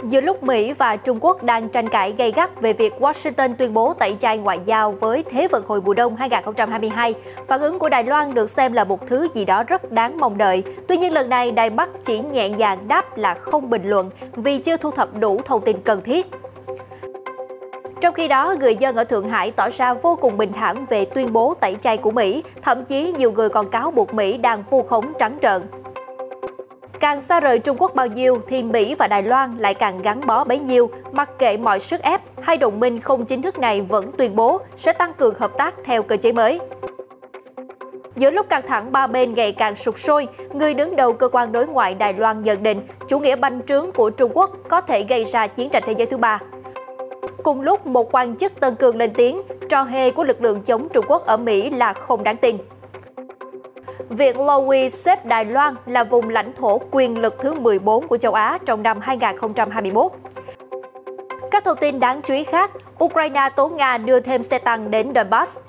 Giữa lúc Mỹ và Trung Quốc đang tranh cãi gay gắt về việc Washington tuyên bố tẩy chay ngoại giao với Thế vận hội mùa đông 2022, phản ứng của Đài Loan được xem là một thứ gì đó rất đáng mong đợi. Tuy nhiên lần này Đài Bắc chỉ nhẹ nhàng đáp là không bình luận vì chưa thu thập đủ thông tin cần thiết. Trong khi đó, người dân ở Thượng Hải tỏ ra vô cùng bình thản về tuyên bố tẩy chay của Mỹ, thậm chí nhiều người còn cáo buộc Mỹ đang vu khống trắng trợn. Càng xa rời Trung Quốc bao nhiêu thì Mỹ và Đài Loan lại càng gắn bó bấy nhiêu. Mặc kệ mọi sức ép, hai đồng minh không chính thức này vẫn tuyên bố sẽ tăng cường hợp tác theo cơ chế mới. Giữa lúc căng thẳng ba bên ngày càng sục sôi, người đứng đầu cơ quan đối ngoại Đài Loan nhận định chủ nghĩa bành trướng của Trung Quốc có thể gây ra chiến tranh thế giới thứ ba. Cùng lúc, một quan chức Tân Cương lên tiếng, trò hề của lực lượng chống Trung Quốc ở Mỹ là không đáng tin. Việc Lowy xếp Đài Loan là vùng lãnh thổ quyền lực thứ 14 của châu Á trong năm 2021. Các thông tin đáng chú ý khác, Ukraine tố Nga đưa thêm xe tăng đến Donbass.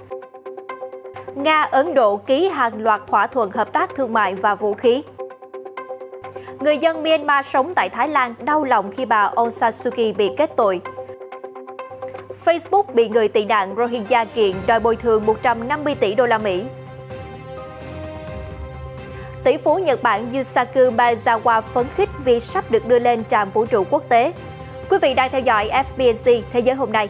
Nga, Ấn Độ ký hàng loạt thỏa thuận hợp tác thương mại và vũ khí. Người dân Myanmar sống tại Thái Lan đau lòng khi bà Aung San Suu Kyi bị kết tội. Facebook bị người tị nạn Rohingya kiện đòi bồi thường 150 tỷ đô la Mỹ. Tỷ phú Nhật Bản Yusaku Maezawa phấn khích vì sắp được đưa lên trạm vũ trụ quốc tế. Quý vị đang theo dõi FBNC Thế giới hôm nay.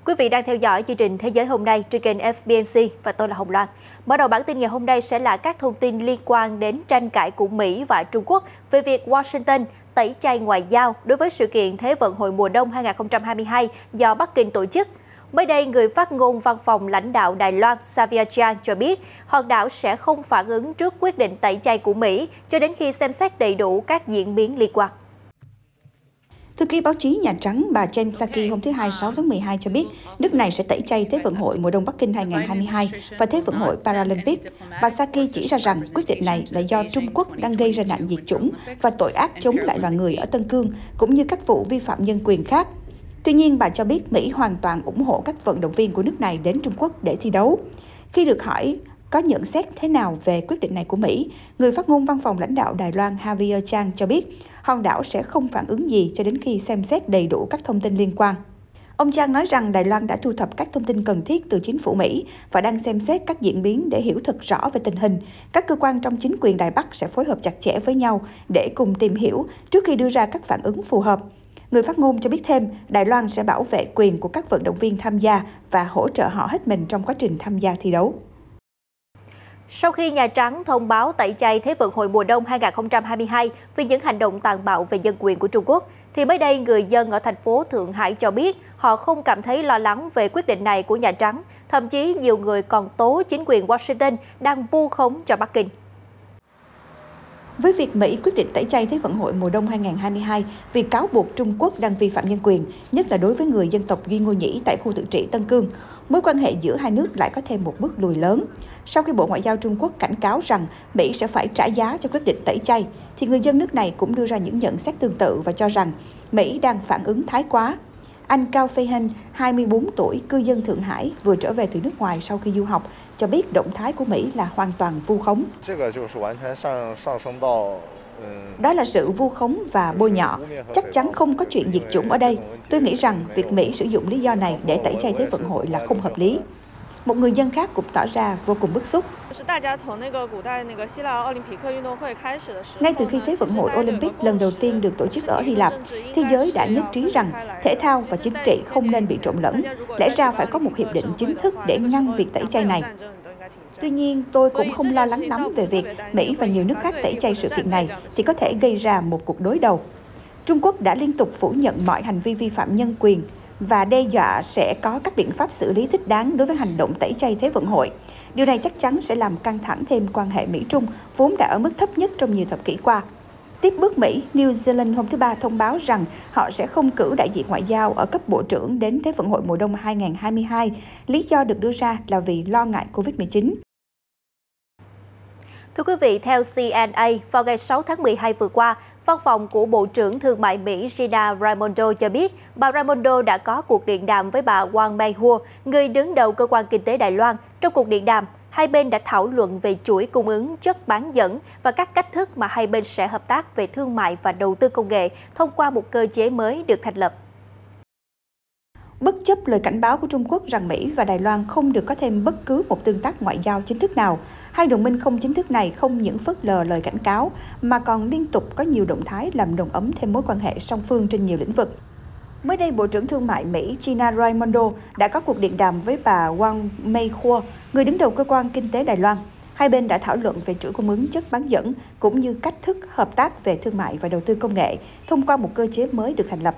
Quý vị đang theo dõi chương trình Thế giới hôm nay trên kênh FBNC và tôi là Hồng Loan. Mở đầu bản tin ngày hôm nay sẽ là các thông tin liên quan đến tranh cãi của Mỹ và Trung Quốc về việc Washington tẩy chay ngoại giao đối với sự kiện Thế vận hội mùa đông 2022 do Bắc Kinh tổ chức. Mới đây, người phát ngôn văn phòng lãnh đạo Đài Loan Xavier Jiang cho biết hòn đảo sẽ không phản ứng trước quyết định tẩy chay của Mỹ cho đến khi xem xét đầy đủ các diễn biến liên quan. Thư ký báo chí Nhà Trắng bà Jen Psaki hôm thứ Hai 6 tháng 12 cho biết nước này sẽ tẩy chay Thế vận hội mùa đông Bắc Kinh 2022 và Thế vận hội Paralympic. Bà Psaki chỉ ra rằng quyết định này là do Trung Quốc đang gây ra nạn diệt chủng và tội ác chống lại loài người ở Tân Cương, cũng như các vụ vi phạm nhân quyền khác. Tuy nhiên, bà cho biết Mỹ hoàn toàn ủng hộ các vận động viên của nước này đến Trung Quốc để thi đấu. Khi được hỏi có nhận xét thế nào về quyết định này của Mỹ, người phát ngôn văn phòng lãnh đạo Đài Loan Xavier Jiang cho biết hòn đảo sẽ không phản ứng gì cho đến khi xem xét đầy đủ các thông tin liên quan. Ông Jiang nói rằng Đài Loan đã thu thập các thông tin cần thiết từ chính phủ Mỹ và đang xem xét các diễn biến để hiểu thật rõ về tình hình. Các cơ quan trong chính quyền Đài Bắc sẽ phối hợp chặt chẽ với nhau để cùng tìm hiểu trước khi đưa ra các phản ứng phù hợp. Người phát ngôn cho biết thêm, Đài Loan sẽ bảo vệ quyền của các vận động viên tham gia và hỗ trợ họ hết mình trong quá trình tham gia thi đấu. Sau khi Nhà Trắng thông báo tẩy chay Thế vận hội mùa đông 2022 vì những hành động tàn bạo về nhân quyền của Trung Quốc, thì mới đây người dân ở thành phố Thượng Hải cho biết họ không cảm thấy lo lắng về quyết định này của Nhà Trắng. Thậm chí nhiều người còn tố chính quyền Washington đang vu khống cho Bắc Kinh. Với việc Mỹ quyết định tẩy chay Thế vận hội mùa đông 2022 vì cáo buộc Trung Quốc đang vi phạm nhân quyền, nhất là đối với người dân tộc Duy Ngô Nhĩ tại khu tự trị Tân Cương, mối quan hệ giữa hai nước lại có thêm một bước lùi lớn. Sau khi Bộ Ngoại giao Trung Quốc cảnh cáo rằng Mỹ sẽ phải trả giá cho quyết định tẩy chay, thì người dân nước này cũng đưa ra những nhận xét tương tự và cho rằng Mỹ đang phản ứng thái quá. Anh Cao Phê Hân, 24 tuổi, cư dân Thượng Hải, vừa trở về từ nước ngoài sau khi du học, cho biết động thái của Mỹ là hoàn toàn vu khống. Đó là sự vu khống và bôi nhọ. Chắc chắn không có chuyện diệt chủng ở đây. Tôi nghĩ rằng việc Mỹ sử dụng lý do này để tẩy chay Thế vận hội là không hợp lý. Một người dân khác cũng tỏ ra vô cùng bức xúc. Ngay từ khi Thế vận hội Olympic lần đầu tiên được tổ chức ở Hy Lạp, thế giới đã nhất trí rằng thể thao và chính trị không nên bị trộn lẫn. Lẽ ra phải có một hiệp định chính thức để ngăn việc tẩy chay này. Tuy nhiên, tôi cũng không lo lắng lắm về việc Mỹ và nhiều nước khác tẩy chay sự kiện này thì có thể gây ra một cuộc đối đầu. Trung Quốc đã liên tục phủ nhận mọi hành vi vi phạm nhân quyền và đe dọa sẽ có các biện pháp xử lý thích đáng đối với hành động tẩy chay Thế vận hội. Điều này chắc chắn sẽ làm căng thẳng thêm quan hệ Mỹ-Trung, vốn đã ở mức thấp nhất trong nhiều thập kỷ qua. Tiếp bước Mỹ, New Zealand hôm thứ Ba thông báo rằng họ sẽ không cử đại diện ngoại giao ở cấp bộ trưởng đến Thế vận hội mùa đông 2022. Lý do được đưa ra là vì lo ngại Covid-19. Thưa quý vị, theo CNA, vào ngày 6 tháng 12 vừa qua, Văn phòng của Bộ trưởng Thương mại Mỹ Gina Raimondo cho biết bà Raimondo đã có cuộc điện đàm với bà Wang Meihua, người đứng đầu cơ quan kinh tế Đài Loan. Trong cuộc điện đàm, hai bên đã thảo luận về chuỗi cung ứng chất bán dẫn và các cách thức mà hai bên sẽ hợp tác về thương mại và đầu tư công nghệ thông qua một cơ chế mới được thành lập. Bất chấp lời cảnh báo của Trung Quốc rằng Mỹ và Đài Loan không được có thêm bất cứ một tương tác ngoại giao chính thức nào, hai đồng minh không chính thức này không những phớt lờ lời cảnh cáo mà còn liên tục có nhiều động thái làm nồng ấm thêm mối quan hệ song phương trên nhiều lĩnh vực. Mới đây, Bộ trưởng Thương mại Mỹ Gina Raimondo đã có cuộc điện đàm với bà Wang Meikhua, người đứng đầu cơ quan kinh tế Đài Loan. Hai bên đã thảo luận về chuỗi cung ứng chất bán dẫn cũng như cách thức hợp tác về thương mại và đầu tư công nghệ thông qua một cơ chế mới được thành lập.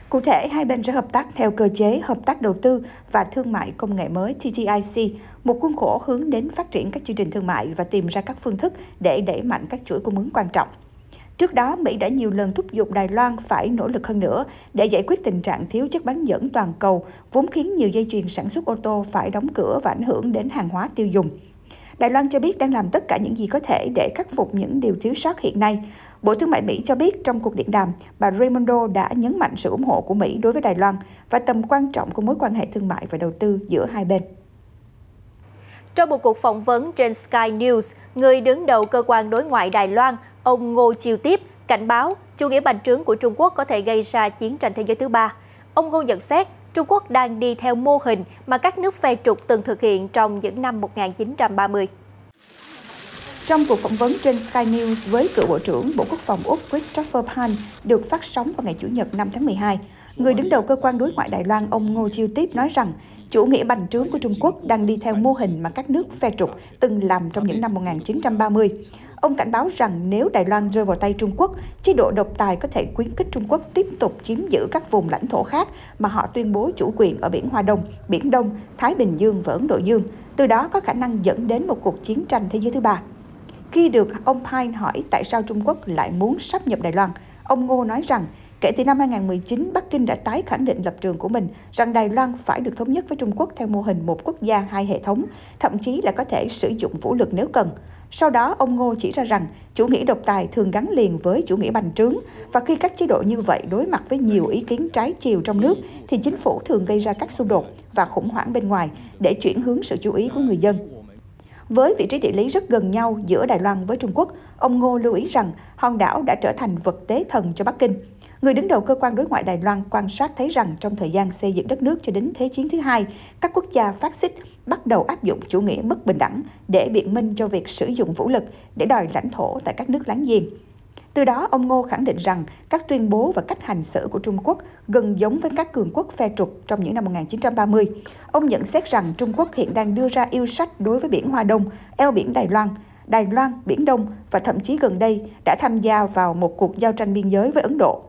Cụ thể, hai bên sẽ hợp tác theo cơ chế hợp tác đầu tư và thương mại công nghệ mới TTIC, một khuôn khổ hướng đến phát triển các chương trình thương mại và tìm ra các phương thức để đẩy mạnh các chuỗi cung ứng quan trọng. Trước đó, Mỹ đã nhiều lần thúc giục Đài Loan phải nỗ lực hơn nữa để giải quyết tình trạng thiếu chất bán dẫn toàn cầu, vốn khiến nhiều dây chuyền sản xuất ô tô phải đóng cửa và ảnh hưởng đến hàng hóa tiêu dùng. Đài Loan cho biết đang làm tất cả những gì có thể để khắc phục những điều thiếu sót hiện nay. Bộ Thương mại Mỹ cho biết trong cuộc điện đàm, bà Raimondo đã nhấn mạnh sự ủng hộ của Mỹ đối với Đài Loan và tầm quan trọng của mối quan hệ thương mại và đầu tư giữa hai bên. Trong một cuộc phỏng vấn trên Sky News, người đứng đầu cơ quan đối ngoại Đài Loan, ông Ngô Chiêu Tiếp, cảnh báo chủ nghĩa bành trướng của Trung Quốc có thể gây ra chiến tranh thế giới thứ ba. Ông Ngô nhận xét Trung Quốc đang đi theo mô hình mà các nước phe trục từng thực hiện trong những năm 1930. Trong cuộc phỏng vấn trên Sky News với cựu Bộ trưởng Bộ Quốc phòng Úc Christopher Pan được phát sóng vào ngày Chủ nhật 5 tháng 12, người đứng đầu cơ quan đối ngoại Đài Loan ông Ngô Chiêu Tiếp nói rằng chủ nghĩa bành trướng của Trung Quốc đang đi theo mô hình mà các nước phe trục từng làm trong những năm 1930. Ông cảnh báo rằng nếu Đài Loan rơi vào tay Trung Quốc, chế độ độc tài có thể khuyến khích Trung Quốc tiếp tục chiếm giữ các vùng lãnh thổ khác mà họ tuyên bố chủ quyền ở Biển Hoa Đông, Biển Đông, Thái Bình Dương và Ấn Độ Dương, từ đó có khả năng dẫn đến một cuộc chiến tranh thế giới thứ ba. Khi được ông Pine hỏi tại sao Trung Quốc lại muốn sáp nhập Đài Loan, ông Ngô nói rằng kể từ năm 2019, Bắc Kinh đã tái khẳng định lập trường của mình rằng Đài Loan phải được thống nhất với Trung Quốc theo mô hình một quốc gia hai hệ thống, thậm chí là có thể sử dụng vũ lực nếu cần. Sau đó, ông Ngô chỉ ra rằng chủ nghĩa độc tài thường gắn liền với chủ nghĩa bành trướng và khi các chế độ như vậy đối mặt với nhiều ý kiến trái chiều trong nước thì chính phủ thường gây ra các xung đột và khủng hoảng bên ngoài để chuyển hướng sự chú ý của người dân. Với vị trí địa lý rất gần nhau giữa Đài Loan với Trung Quốc, ông Ngô lưu ý rằng hòn đảo đã trở thành vật tế thần cho Bắc Kinh. Người đứng đầu cơ quan đối ngoại Đài Loan quan sát thấy rằng trong thời gian xây dựng đất nước cho đến Thế chiến thứ hai, các quốc gia phát xít bắt đầu áp dụng chủ nghĩa bất bình đẳng để biện minh cho việc sử dụng vũ lực để đòi lãnh thổ tại các nước láng giềng. Từ đó, ông Ngô khẳng định rằng các tuyên bố và cách hành xử của Trung Quốc gần giống với các cường quốc phe trục trong những năm 1930. Ông nhận xét rằng Trung Quốc hiện đang đưa ra yêu sách đối với Biển Hoa Đông, eo biển Đài Loan, Biển Đông và thậm chí gần đây đã tham gia vào một cuộc giao tranh biên giới với Ấn Độ.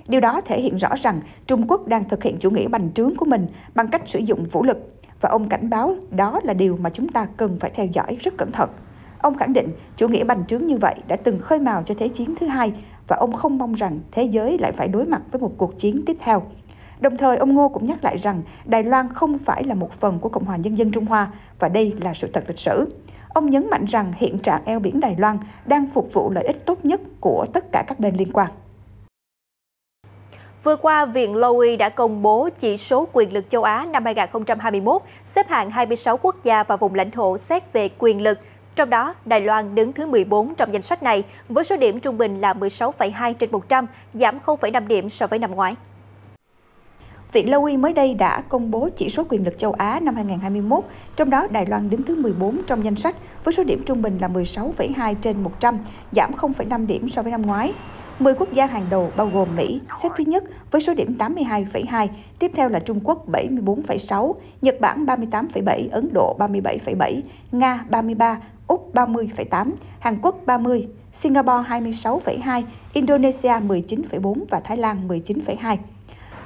Điều đó thể hiện rõ rằng Trung Quốc đang thực hiện chủ nghĩa bành trướng của mình bằng cách sử dụng vũ lực và ông cảnh báo đó là điều mà chúng ta cần phải theo dõi rất cẩn thận. Ông khẳng định chủ nghĩa bành trướng như vậy đã từng khơi mào cho Thế chiến thứ hai và ông không mong rằng thế giới lại phải đối mặt với một cuộc chiến tiếp theo. Đồng thời, ông Ngô cũng nhắc lại rằng Đài Loan không phải là một phần của Cộng hòa Nhân dân Trung Hoa và đây là sự thật lịch sử. Ông nhấn mạnh rằng hiện trạng eo biển Đài Loan đang phục vụ lợi ích tốt nhất của tất cả các bên liên quan. Vừa qua, Viện Lowy đã công bố chỉ số quyền lực châu Á năm 2021, xếp hạng 26 quốc gia và vùng lãnh thổ xét về quyền lực. Trong đó, Đài Loan đứng thứ 14 trong danh sách này, với số điểm trung bình là 16,2 trên 100, giảm 0,5 điểm so với năm ngoái. Viện Lowy mới đây đã công bố chỉ số quyền lực châu Á năm 2021, trong đó Đài Loan đứng thứ 14 trong danh sách với số điểm trung bình là 16,2 trên 100, giảm 0,5 điểm so với năm ngoái. 10 quốc gia hàng đầu bao gồm Mỹ, xếp thứ nhất với số điểm 82,2, tiếp theo là Trung Quốc 74,6, Nhật Bản 38,7, Ấn Độ 37,7, Nga 33, Úc 30,8, Hàn Quốc 30, Singapore 26,2, Indonesia 19,4 và Thái Lan 19,2.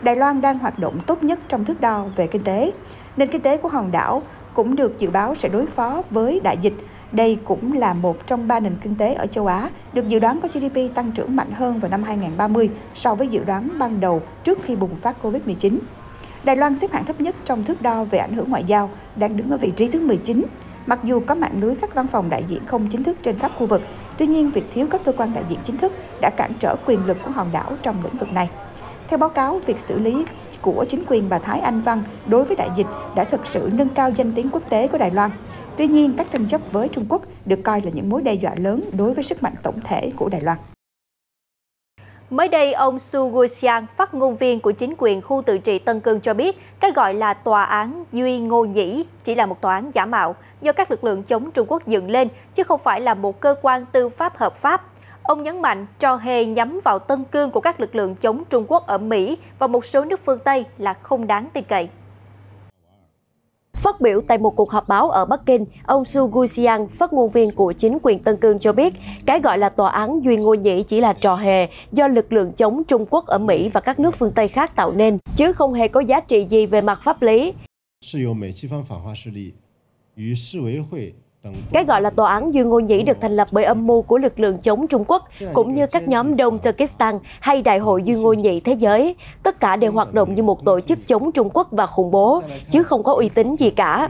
Đài Loan đang hoạt động tốt nhất trong thước đo về kinh tế. Nền kinh tế của hòn đảo cũng được dự báo sẽ đối phó với đại dịch. Đây cũng là một trong 3 nền kinh tế ở châu Á được dự đoán có GDP tăng trưởng mạnh hơn vào năm 2030 so với dự đoán ban đầu trước khi bùng phát Covid-19. Đài Loan xếp hạng thấp nhất trong thước đo về ảnh hưởng ngoại giao, đang đứng ở vị trí thứ 19. Mặc dù có mạng lưới các văn phòng đại diện không chính thức trên khắp khu vực, tuy nhiên việc thiếu các cơ quan đại diện chính thức đã cản trở quyền lực của hòn đảo trong lĩnh vực này. Theo báo cáo, việc xử lý của chính quyền bà Thái Anh Văn đối với đại dịch đã thực sự nâng cao danh tiếng quốc tế của Đài Loan. Tuy nhiên, các tranh chấp với Trung Quốc được coi là những mối đe dọa lớn đối với sức mạnh tổng thể của Đài Loan. Mới đây, ông Su Guoxiang, phát ngôn viên của chính quyền khu tự trị Tân Cương cho biết, cái gọi là tòa án Duy Ngô Nhĩ chỉ là một tòa án giả mạo do các lực lượng chống Trung Quốc dựng lên, chứ không phải là một cơ quan tư pháp hợp pháp. Ông nhấn mạnh trò hề nhắm vào Tân Cương của các lực lượng chống Trung Quốc ở Mỹ và một số nước phương Tây là không đáng tin cậy. Phát biểu tại một cuộc họp báo ở Bắc Kinh, ông Su Guoxiang, phát ngôn viên của chính quyền Tân Cương cho biết, cái gọi là tòa án Duy Ngô Nhĩ chỉ là trò hề do lực lượng chống Trung Quốc ở Mỹ và các nước phương Tây khác tạo nên, chứ không hề có giá trị gì về mặt pháp lý. Cái gọi là tòa án Duy Ngô Nhĩ được thành lập bởi âm mưu của lực lượng chống Trung Quốc, cũng như các nhóm Đông Turkestan hay Đại hội Duy Ngô Nhĩ Thế giới. Tất cả đều hoạt động như một tổ chức chống Trung Quốc và khủng bố, chứ không có uy tín gì cả.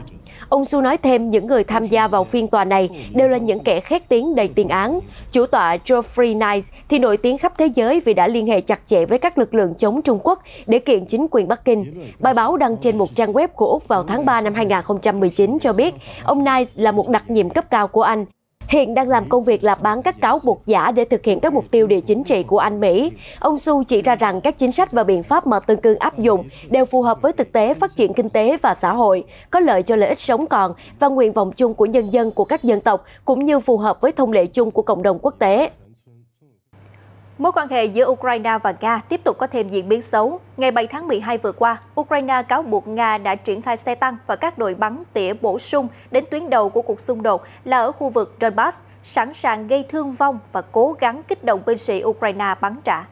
Ông Su nói thêm những người tham gia vào phiên tòa này đều là những kẻ khét tiếng đầy tiền án. Chủ tọa Geoffrey Nice thì nổi tiếng khắp thế giới vì đã liên hệ chặt chẽ với các lực lượng chống Trung Quốc để kiện chính quyền Bắc Kinh. Bài báo đăng trên một trang web của Úc vào tháng 3 năm 2019 cho biết ông Nice là một đặc nhiệm cấp cao của Anh. Hiện đang làm công việc là bán các cáo buộc giả để thực hiện các mục tiêu địa chính trị của Anh Mỹ. Ông Su chỉ ra rằng các chính sách và biện pháp mà Tân Cương áp dụng đều phù hợp với thực tế phát triển kinh tế và xã hội, có lợi cho lợi ích sống còn và nguyện vọng chung của nhân dân của các dân tộc, cũng như phù hợp với thông lệ chung của cộng đồng quốc tế. Mối quan hệ giữa Ukraine và Nga tiếp tục có thêm diễn biến xấu. Ngày 7 tháng 12 vừa qua, Ukraine cáo buộc Nga đã triển khai xe tăng và các đội bắn tỉa bổ sung đến tuyến đầu của cuộc xung đột là ở khu vực Donbass, sẵn sàng gây thương vong và cố gắng kích động binh sĩ Ukraine bắn trả.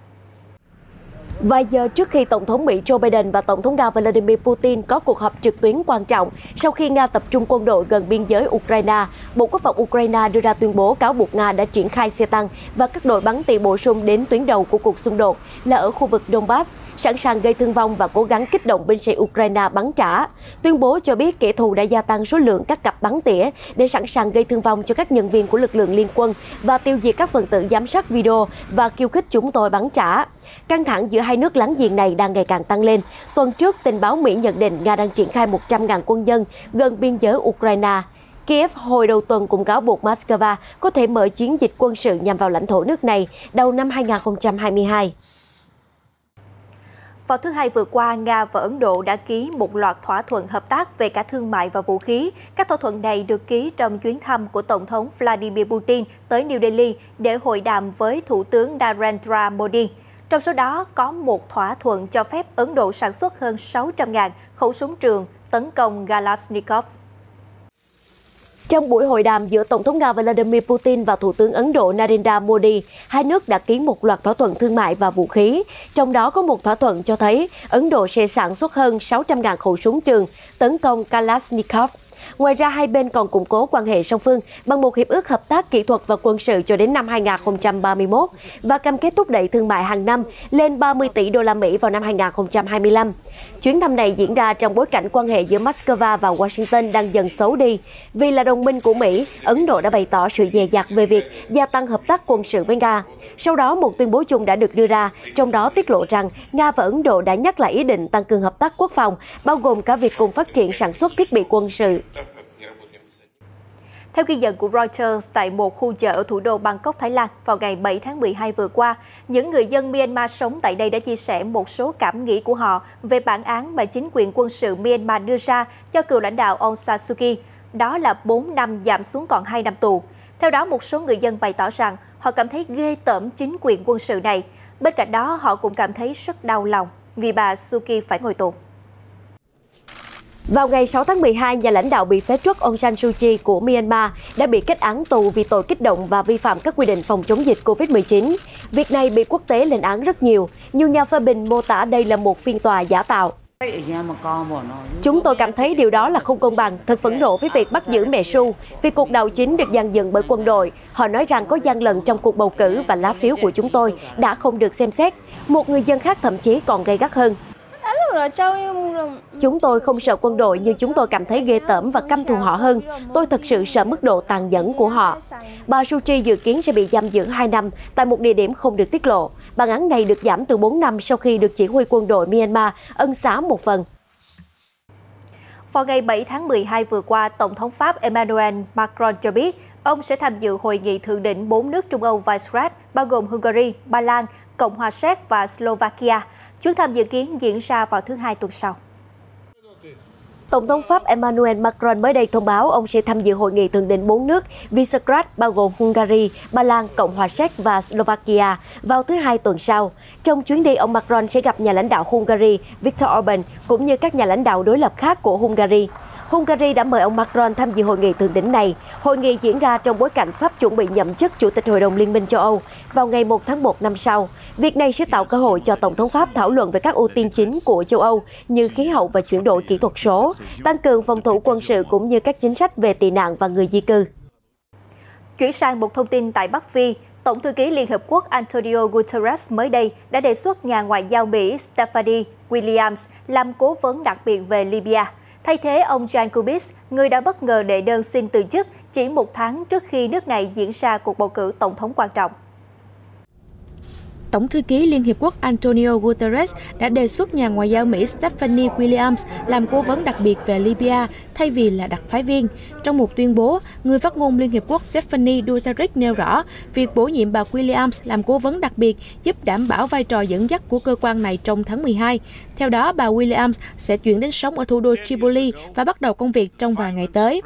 Vài giờ trước khi Tổng thống Mỹ Joe Biden và Tổng thống Nga Vladimir Putin có cuộc họp trực tuyến quan trọng sau khi Nga tập trung quân đội gần biên giới Ukraine, Bộ Quốc phòng Ukraine đưa ra tuyên bố cáo buộc Nga đã triển khai xe tăng và các đội bắn tỉa bổ sung đến tuyến đầu của cuộc xung đột là ở khu vực Donbass, sẵn sàng gây thương vong và cố gắng kích động binh sĩ Ukraine bắn trả. Tuyên bố cho biết kẻ thù đã gia tăng số lượng các cặp bắn tỉa để sẵn sàng gây thương vong cho các nhân viên của lực lượng liên quân và tiêu diệt các phần tử giám sát video và khiêu khích chúng tôi bắn trả. Căng thẳng giữa hai nước láng giềng này đang ngày càng tăng lên. Tuần trước, tình báo Mỹ nhận định Nga đang triển khai 100.000 quân nhân gần biên giới Ukraine. Kiev hồi đầu tuần cũng cáo buộc Moscow có thể mở chiến dịch quân sự nhằm vào lãnh thổ nước này đầu năm 2022. Vào thứ Hai vừa qua, Nga và Ấn Độ đã ký một loạt thỏa thuận hợp tác về cả thương mại và vũ khí. Các thỏa thuận này được ký trong chuyến thăm của Tổng thống Vladimir Putin tới New Delhi để hội đàm với Thủ tướng Narendra Modi. Trong số đó có một thỏa thuận cho phép Ấn Độ sản xuất hơn 600.000 khẩu súng trường tấn công Kalashnikov. Trong buổi hội đàm giữa Tổng thống Nga Vladimir Putin và Thủ tướng Ấn Độ Narendra Modi, hai nước đã ký một loạt thỏa thuận thương mại và vũ khí. Trong đó có một thỏa thuận cho thấy Ấn Độ sẽ sản xuất hơn 600.000 khẩu súng trường tấn công Kalashnikov. Ngoài ra, hai bên còn củng cố quan hệ song phương bằng một hiệp ước hợp tác kỹ thuật và quân sự cho đến năm 2031 và cam kết thúc đẩy thương mại hàng năm lên 30 tỷ đô la Mỹ vào năm 2025. Chuyến thăm này diễn ra trong bối cảnh quan hệ giữa Moscow và Washington đang dần xấu đi. Vì là đồng minh của Mỹ, Ấn Độ đã bày tỏ sự dè dặt về việc gia tăng hợp tác quân sự với Nga. Sau đó, một tuyên bố chung đã được đưa ra, trong đó tiết lộ rằng Nga và Ấn Độ đã nhắc lại ý định tăng cường hợp tác quốc phòng, bao gồm cả việc cùng phát triển sản xuất thiết bị quân sự. Theo ghi nhận của Reuters, tại một khu chợ ở thủ đô Bangkok, Thái Lan, vào ngày 7 tháng 12 vừa qua, những người dân Myanmar sống tại đây đã chia sẻ một số cảm nghĩ của họ về bản án mà chính quyền quân sự Myanmar đưa ra cho cựu lãnh đạo Aung San Suu Kyi. Đó là 4 năm giảm xuống còn 2 năm tù. Theo đó, một số người dân bày tỏ rằng họ cảm thấy ghê tởm chính quyền quân sự này. Bên cạnh đó, họ cũng cảm thấy rất đau lòng vì bà Suu Kyi phải ngồi tù. Vào ngày 6 tháng 12, nhà lãnh đạo bị phế truất Aung San Suu Kyi của Myanmar đã bị kết án tù vì tội kích động và vi phạm các quy định phòng chống dịch COVID-19. Việc này bị quốc tế lên án rất nhiều. Nhiều nhà phê bình mô tả đây là một phiên tòa giả tạo. Chúng tôi cảm thấy điều đó là không công bằng, thật phẫn nộ với việc bắt giữ mẹ Su. Vì cuộc đảo chính được dàn dựng bởi quân đội. Họ nói rằng có gian lận trong cuộc bầu cử và lá phiếu của chúng tôi đã không được xem xét. Một người dân khác thậm chí còn gay gắt hơn. Chúng tôi không sợ quân đội nhưng chúng tôi cảm thấy ghê tởm và căm thù họ hơn. Tôi thật sự sợ mức độ tàn nhẫn của họ. Bà Suu Kyi dự kiến sẽ bị giam giữ 2 năm tại một địa điểm không được tiết lộ. Bản án này được giảm từ 4 năm sau khi được chỉ huy quân đội Myanmar ân xá một phần. Vào ngày 7 tháng 12 vừa qua, Tổng thống Pháp Emmanuel Macron cho biết ông sẽ tham dự hội nghị thượng đỉnh 4 nước Trung Âu Visegrad, bao gồm Hungary, Ba Lan, Cộng hòa Séc và Slovakia. Chuyến thăm dự kiến diễn ra vào thứ Hai tuần sau. Tổng thống Pháp Emmanuel Macron mới đây thông báo ông sẽ tham dự hội nghị thượng đỉnh 4 nước Visegrad bao gồm Hungary, Ba Lan, Cộng hòa Séc và Slovakia vào thứ Hai tuần sau. Trong chuyến đi, ông Macron sẽ gặp nhà lãnh đạo Hungary Viktor Orbán cũng như các nhà lãnh đạo đối lập khác của Hungary. Hungary đã mời ông Macron tham dự hội nghị thượng đỉnh này. Hội nghị diễn ra trong bối cảnh Pháp chuẩn bị nhậm chức Chủ tịch Hội đồng Liên minh châu Âu vào ngày 1 tháng 1 năm sau. Việc này sẽ tạo cơ hội cho Tổng thống Pháp thảo luận về các ưu tiên chính của châu Âu như khí hậu và chuyển đổi kỹ thuật số, tăng cường phòng thủ quân sự cũng như các chính sách về tị nạn và người di cư. Chuyển sang một thông tin tại Bắc Phi, Tổng thư ký Liên Hợp Quốc Antonio Guterres mới đây đã đề xuất nhà ngoại giao Mỹ Stephanie Williams làm cố vấn đặc biệt về Libya, thay thế ông Jan Kubis, người đã bất ngờ đệ đơn xin từ chức chỉ một tháng trước khi nước này diễn ra cuộc bầu cử tổng thống quan trọng. Tổng thư ký Liên Hiệp Quốc Antonio Guterres đã đề xuất nhà ngoại giao Mỹ Stephanie Williams làm cố vấn đặc biệt về Libya thay vì là đặc phái viên. Trong một tuyên bố, người phát ngôn Liên Hiệp Quốc Stephanie Dujarric nêu rõ việc bổ nhiệm bà Williams làm cố vấn đặc biệt giúp đảm bảo vai trò dẫn dắt của cơ quan này trong tháng 12. Theo đó, bà Williams sẽ chuyển đến sống ở thủ đô Tripoli và bắt đầu công việc trong vài ngày tới.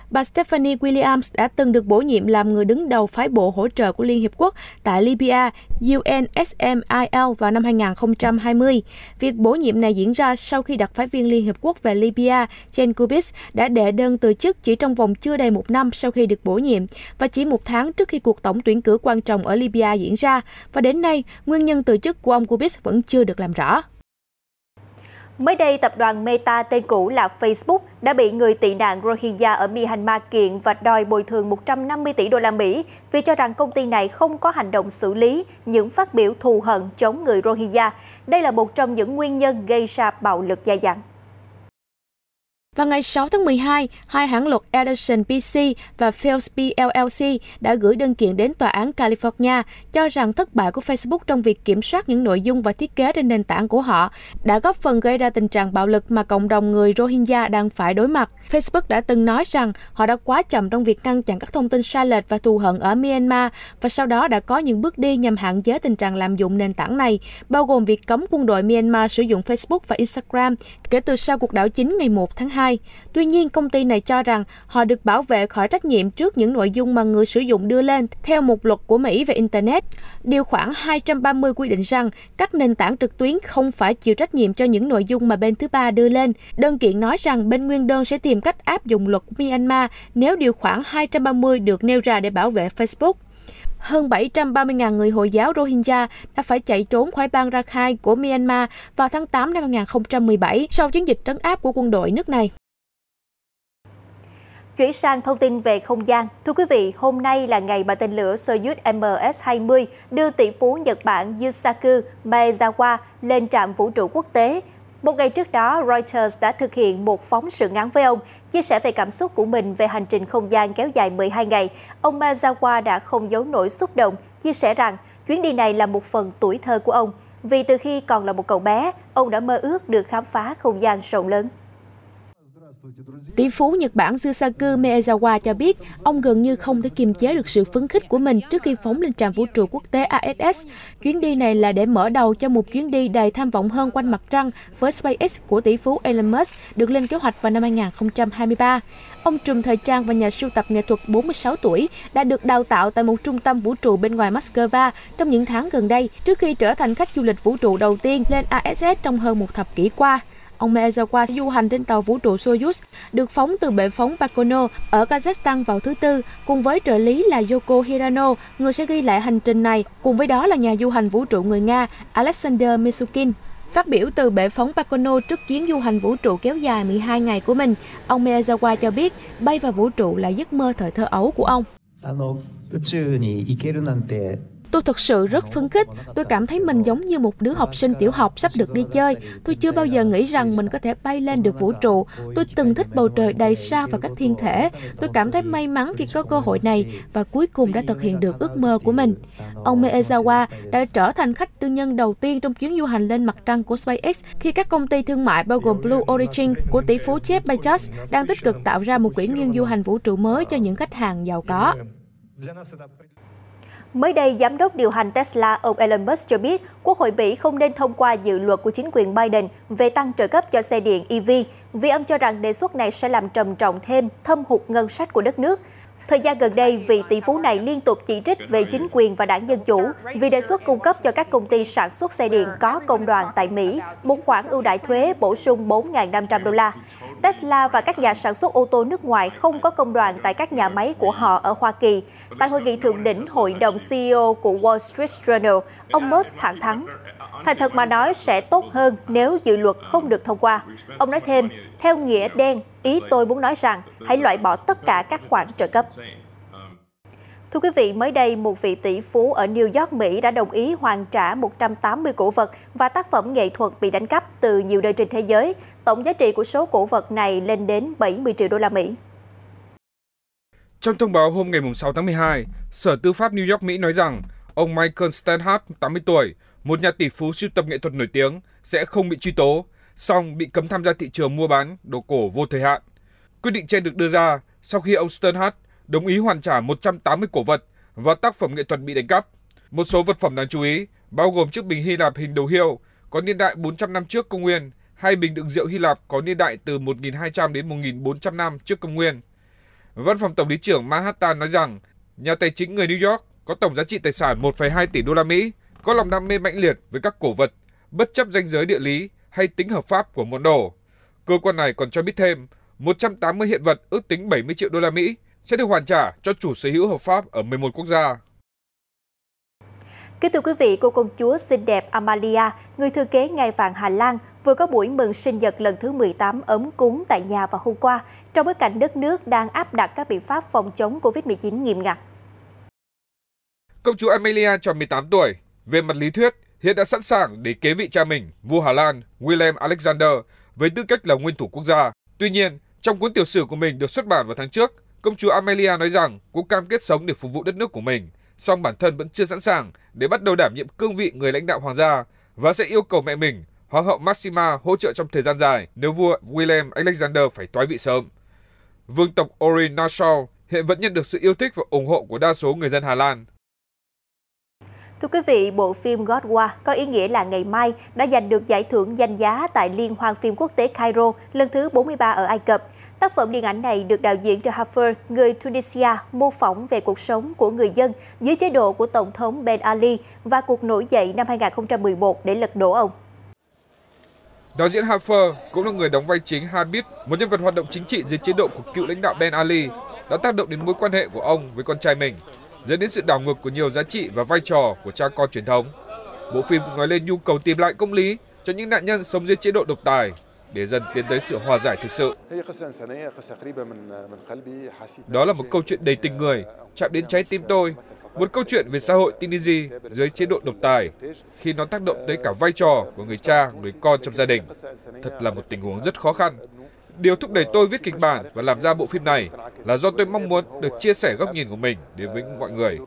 Bà Stephanie Williams đã từng được bổ nhiệm làm người đứng đầu phái bộ hỗ trợ của Liên Hiệp Quốc tại Libya, UNSMIL vào năm 2020. Việc bổ nhiệm này diễn ra sau khi đặc phái viên Liên Hiệp Quốc về Libya, Jan Kubis, đã đệ đơn từ chức chỉ trong vòng chưa đầy một năm sau khi được bổ nhiệm và chỉ một tháng trước khi cuộc tổng tuyển cử quan trọng ở Libya diễn ra. Và đến nay, nguyên nhân từ chức của ông Kubis vẫn chưa được làm rõ. Mới đây, tập đoàn Meta tên cũ là Facebook đã bị người tị nạn Rohingya ở Myanmar kiện và đòi bồi thường 150 tỷ đô la Mỹ vì cho rằng công ty này không có hành động xử lý những phát biểu thù hận chống người Rohingya. Đây là một trong những nguyên nhân gây ra bạo lực dai dẳng. Vào ngày 6 tháng 12, hai hãng luật Ederson PC và Felsby LLC đã gửi đơn kiện đến Tòa án California cho rằng thất bại của Facebook trong việc kiểm soát những nội dung và thiết kế trên nền tảng của họ đã góp phần gây ra tình trạng bạo lực mà cộng đồng người Rohingya đang phải đối mặt. Facebook đã từng nói rằng họ đã quá chậm trong việc ngăn chặn các thông tin sai lệch và thù hận ở Myanmar và sau đó đã có những bước đi nhằm hạn chế tình trạng lạm dụng nền tảng này, bao gồm việc cấm quân đội Myanmar sử dụng Facebook và Instagram kể từ sau cuộc đảo chính ngày 1 tháng 2. Tuy nhiên, công ty này cho rằng họ được bảo vệ khỏi trách nhiệm trước những nội dung mà người sử dụng đưa lên theo một luật của Mỹ về Internet. Điều khoản 230 quy định rằng các nền tảng trực tuyến không phải chịu trách nhiệm cho những nội dung mà bên thứ ba đưa lên. Đơn kiện nói rằng bên nguyên đơn sẽ tìm cách áp dụng luật của Myanmar nếu điều khoản 230 được nêu ra để bảo vệ Facebook. Hơn 730.000 người Hồi giáo Rohingya đã phải chạy trốn khỏi bang Rakhine của Myanmar vào tháng 8 năm 2017 sau chiến dịch trấn áp của quân đội nước này. Chuyển sang thông tin về không gian. Thưa quý vị, hôm nay là ngày mà tên lửa Soyuz MS-20 đưa tỷ phú Nhật Bản Yusaku Maezawa lên trạm vũ trụ quốc tế. Một ngày trước đó, Reuters đã thực hiện một phóng sự ngắn với ông, chia sẻ về cảm xúc của mình về hành trình không gian kéo dài 12 ngày. Ông Maezawa đã không giấu nổi xúc động, chia sẻ rằng chuyến đi này là một phần tuổi thơ của ông. Vì từ khi còn là một cậu bé, ông đã mơ ước được khám phá không gian rộng lớn. Tỷ phú Nhật Bản Yusaku Maezawa cho biết ông gần như không thể kiềm chế được sự phấn khích của mình trước khi phóng lên trạm vũ trụ quốc tế ISS. Chuyến đi này là để mở đầu cho một chuyến đi đầy tham vọng hơn quanh mặt trăng với SpaceX của tỷ phú Elon Musk được lên kế hoạch vào năm 2023. Ông trùm thời trang và nhà sưu tập nghệ thuật 46 tuổi đã được đào tạo tại một trung tâm vũ trụ bên ngoài Moscow trong những tháng gần đây trước khi trở thành khách du lịch vũ trụ đầu tiên lên ISS trong hơn một thập kỷ qua. Ông Maezawa du hành trên tàu vũ trụ Soyuz được phóng từ bệ phóng Baikonur ở Kazakhstan vào thứ Tư, cùng với trợ lý là Yoko Hirano, người sẽ ghi lại hành trình này, cùng với đó là nhà du hành vũ trụ người Nga Alexander Mishukin. Phát biểu từ bệ phóng Baikonur trước chuyến du hành vũ trụ kéo dài 12 ngày của mình, ông Maezawa cho biết bay vào vũ trụ là giấc mơ thời thơ ấu của ông. Tôi thực sự rất phấn khích. Tôi cảm thấy mình giống như một đứa học sinh tiểu học sắp được đi chơi. Tôi chưa bao giờ nghĩ rằng mình có thể bay lên được vũ trụ. Tôi từng thích bầu trời đầy sao và các thiên thể. Tôi cảm thấy may mắn khi có cơ hội này và cuối cùng đã thực hiện được ước mơ của mình. Ông Maezawa đã trở thành khách tư nhân đầu tiên trong chuyến du hành lên mặt trăng của SpaceX khi các công ty thương mại bao gồm Blue Origin của tỷ phú Jeff Bezos đang tích cực tạo ra một quyển nghiên du hành vũ trụ mới cho những khách hàng giàu có. Mới đây, giám đốc điều hành Tesla, ông Elon Musk cho biết Quốc hội Mỹ không nên thông qua dự luật của chính quyền Biden về tăng trợ cấp cho xe điện EV, vì ông cho rằng đề xuất này sẽ làm trầm trọng thêm thâm hụt ngân sách của đất nước. Thời gian gần đây, vị tỷ phú này liên tục chỉ trích về chính quyền và đảng Dân Chủ vì đề xuất cung cấp cho các công ty sản xuất xe điện có công đoàn tại Mỹ một khoản ưu đãi thuế bổ sung 4.500 đô la. Tesla và các nhà sản xuất ô tô nước ngoài không có công đoàn tại các nhà máy của họ ở Hoa Kỳ. Tại hội nghị thượng đỉnh Hội đồng CEO của Wall Street Journal, ông Musk thẳng thắn: "Thành thật mà nói sẽ tốt hơn nếu dự luật không được thông qua." Ông nói thêm, theo nghĩa đen, ý tôi muốn nói rằng hãy loại bỏ tất cả các khoản trợ cấp. Thưa quý vị, mới đây, một vị tỷ phú ở New York, Mỹ đã đồng ý hoàn trả 180 cổ vật và tác phẩm nghệ thuật bị đánh cắp từ nhiều nơi trên thế giới. Tổng giá trị của số cổ vật này lên đến 70 triệu đô la Mỹ. Trong thông báo hôm ngày 6 tháng 12, Sở Tư pháp New York, Mỹ nói rằng ông Michael Steinhardt, 80 tuổi, một nhà tỷ phú sưu tập nghệ thuật nổi tiếng, sẽ không bị truy tố, song bị cấm tham gia thị trường mua bán đồ cổ vô thời hạn. Quyết định trên được đưa ra sau khi ông Steinhardt đồng ý hoàn trả 180 cổ vật và tác phẩm nghệ thuật bị đánh cắp. Một số vật phẩm đáng chú ý bao gồm chiếc bình Hy Lạp hình đầu hươu có niên đại 400 năm trước công nguyên, hay bình đựng rượu Hy Lạp có niên đại từ 1.200 đến 1.400 năm trước công nguyên. Văn phòng Tổng lý trưởng Manhattan nói rằng nhà tài chính người New York có tổng giá trị tài sản 1,2 tỷ đô la Mỹ, có lòng đam mê mãnh liệt với các cổ vật, bất chấp ranh giới địa lý hay tính hợp pháp của món đồ. Cơ quan này còn cho biết thêm 180 hiện vật ước tính 70 triệu đô la Mỹ sẽ được hoàn trả cho chủ sở hữu hợp pháp ở 11 quốc gia. Kính thưa quý vị, cô công chúa xinh đẹp Amalia, người thừa kế ngai vàng Hà Lan, vừa có buổi mừng sinh nhật lần thứ 18 ấm cúng tại nhà vào hôm qua, trong bối cảnh đất nước đang áp đặt các biện pháp phòng chống Covid-19 nghiêm ngặt. Công chúa Amalia tròn 18 tuổi, về mặt lý thuyết, hiện đã sẵn sàng để kế vị cha mình, vua Hà Lan Willem Alexander, với tư cách là nguyên thủ quốc gia. Tuy nhiên, trong cuốn tiểu sử của mình được xuất bản vào tháng trước, công chúa Amalia nói rằng cô cam kết sống để phục vụ đất nước của mình, song bản thân vẫn chưa sẵn sàng để bắt đầu đảm nhiệm cương vị người lãnh đạo hoàng gia và sẽ yêu cầu mẹ mình, Hoàng hậu Maxima, hỗ trợ trong thời gian dài nếu vua Willem Alexander phải thoái vị sớm. Vương tộc Orin Nassau hiện vẫn nhận được sự yêu thích và ủng hộ của đa số người dân Hà Lan. Thưa quý vị, bộ phim God War có ý nghĩa là ngày mai đã giành được giải thưởng danh giá tại Liên hoan phim quốc tế Cairo lần thứ 43 ở Ai Cập. Tác phẩm điện ảnh này được đạo diễn Jafar, người Tunisia, mô phỏng về cuộc sống của người dân dưới chế độ của Tổng thống Ben Ali và cuộc nổi dậy năm 2011 để lật đổ ông. Đạo diễn Jafar cũng là người đóng vai chính Habib, một nhân vật hoạt động chính trị dưới chế độ của cựu lãnh đạo Ben Ali, đã tác động đến mối quan hệ của ông với con trai mình, dẫn đến sự đảo ngược của nhiều giá trị và vai trò của cha con truyền thống. Bộ phim cũng nói lên nhu cầu tìm lại công lý cho những nạn nhân sống dưới chế độ độc tài, để dần tiến tới sự hòa giải thực sự. Đó là một câu chuyện đầy tình người, chạm đến trái tim tôi. Một câu chuyện về xã hội Tunisia dưới chế độ độc tài, khi nó tác động tới cả vai trò của người cha, người con trong gia đình. Thật là một tình huống rất khó khăn. Điều thúc đẩy tôi viết kịch bản và làm ra bộ phim này là do tôi mong muốn được chia sẻ góc nhìn của mình đến với mọi người.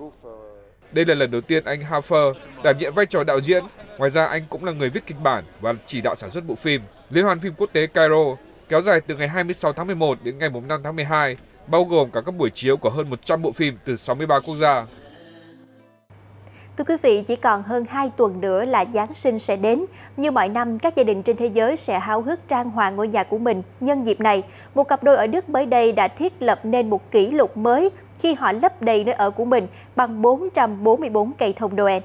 Đây là lần đầu tiên anh Jafar đảm nhiệm vai trò đạo diễn. Ngoài ra, anh cũng là người viết kịch bản và chỉ đạo sản xuất bộ phim. Liên hoan phim quốc tế Cairo kéo dài từ ngày 26 tháng 11 đến ngày 5 tháng 12, bao gồm cả các buổi chiếu của hơn 100 bộ phim từ 63 quốc gia. Thưa quý vị, chỉ còn hơn 2 tuần nữa là Giáng sinh sẽ đến. Như mọi năm, các gia đình trên thế giới sẽ háo hức trang hoàng ngôi nhà của mình. Nhân dịp này, một cặp đôi ở Đức mới đây đã thiết lập nên một kỷ lục mới khi họ lấp đầy nơi ở của mình bằng 444 cây thông Noel.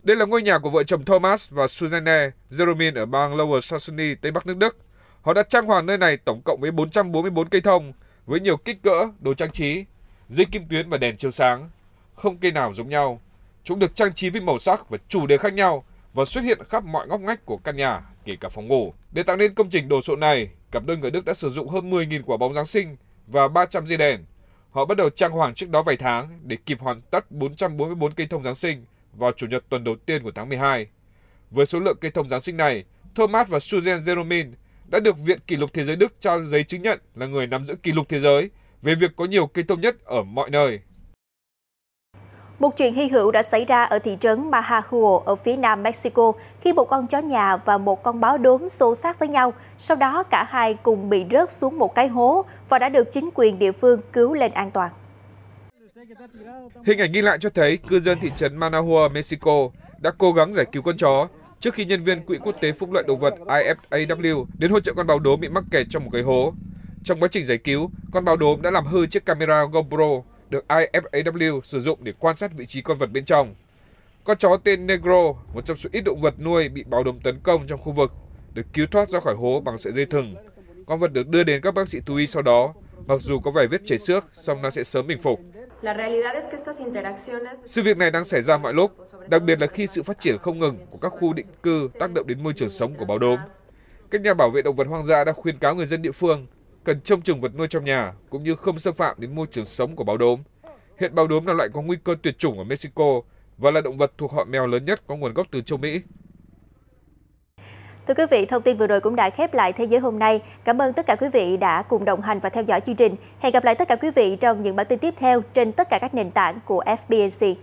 Đây là ngôi nhà của vợ chồng Thomas và Susanne Jeromin ở bang Lower Saxony, Tây Bắc nước Đức. Họ đã trang hoàng nơi này tổng cộng với 444 cây thông, với nhiều kích cỡ, đồ trang trí, dây kim tuyến và đèn chiếu sáng. Không cây nào giống nhau. Chúng được trang trí với màu sắc và chủ đề khác nhau và xuất hiện khắp mọi ngóc ngách của căn nhà, kể cả phòng ngủ. Để tạo nên công trình đồ sộ này, cặp đôi người Đức đã sử dụng hơn 10.000 quả bóng Giáng sinh và 300 dây đèn. Họ bắt đầu trang hoàng trước đó vài tháng để kịp hoàn tất 444 cây thông Giáng sinh vào Chủ nhật tuần đầu tiên của tháng 12. Với số lượng cây thông Giáng sinh này, Thomas và Susan Zeromin đã được Viện Kỷ lục Thế giới Đức trao giấy chứng nhận là người nắm giữ kỷ lục thế giới về việc có nhiều cây thông nhất ở mọi nơi. Một chuyện hy hữu đã xảy ra ở thị trấn Mahahual ở phía nam Mexico khi một con chó nhà và một con báo đốm xô xát với nhau. Sau đó cả hai cùng bị rớt xuống một cái hố và đã được chính quyền địa phương cứu lên an toàn. Hình ảnh ghi lại cho thấy cư dân thị trấn Mahahual, Mexico đã cố gắng giải cứu con chó trước khi nhân viên Quỹ Quốc tế Phúc lợi Động vật IFAW đến hỗ trợ con báo đốm bị mắc kẹt trong một cái hố. Trong quá trình giải cứu, con báo đốm đã làm hư chiếc camera GoPro được IFAW sử dụng để quan sát vị trí con vật bên trong. Con chó tên Negro, một trong số ít động vật nuôi bị báo đốm tấn công trong khu vực, được cứu thoát ra khỏi hố bằng sợi dây thừng. Con vật được đưa đến các bác sĩ thú y sau đó. Mặc dù có vài vết chảy xước, song nó sẽ sớm bình phục. Sự việc này đang xảy ra mọi lúc, đặc biệt là khi sự phát triển không ngừng của các khu định cư tác động đến môi trường sống của báo đốm. Các nhà bảo vệ động vật hoang dã đã khuyến cáo người dân địa phương cần trông chừng vật nuôi trong nhà cũng như không xâm phạm đến môi trường sống của báo đốm. Hiện báo đốm là loại có nguy cơ tuyệt chủng ở Mexico và là động vật thuộc họ mèo lớn nhất có nguồn gốc từ châu Mỹ. Thưa quý vị, thông tin vừa rồi cũng đã khép lại Thế giới hôm nay. Cảm ơn tất cả quý vị đã cùng đồng hành và theo dõi chương trình. Hẹn gặp lại tất cả quý vị trong những bản tin tiếp theo trên tất cả các nền tảng của FBNC.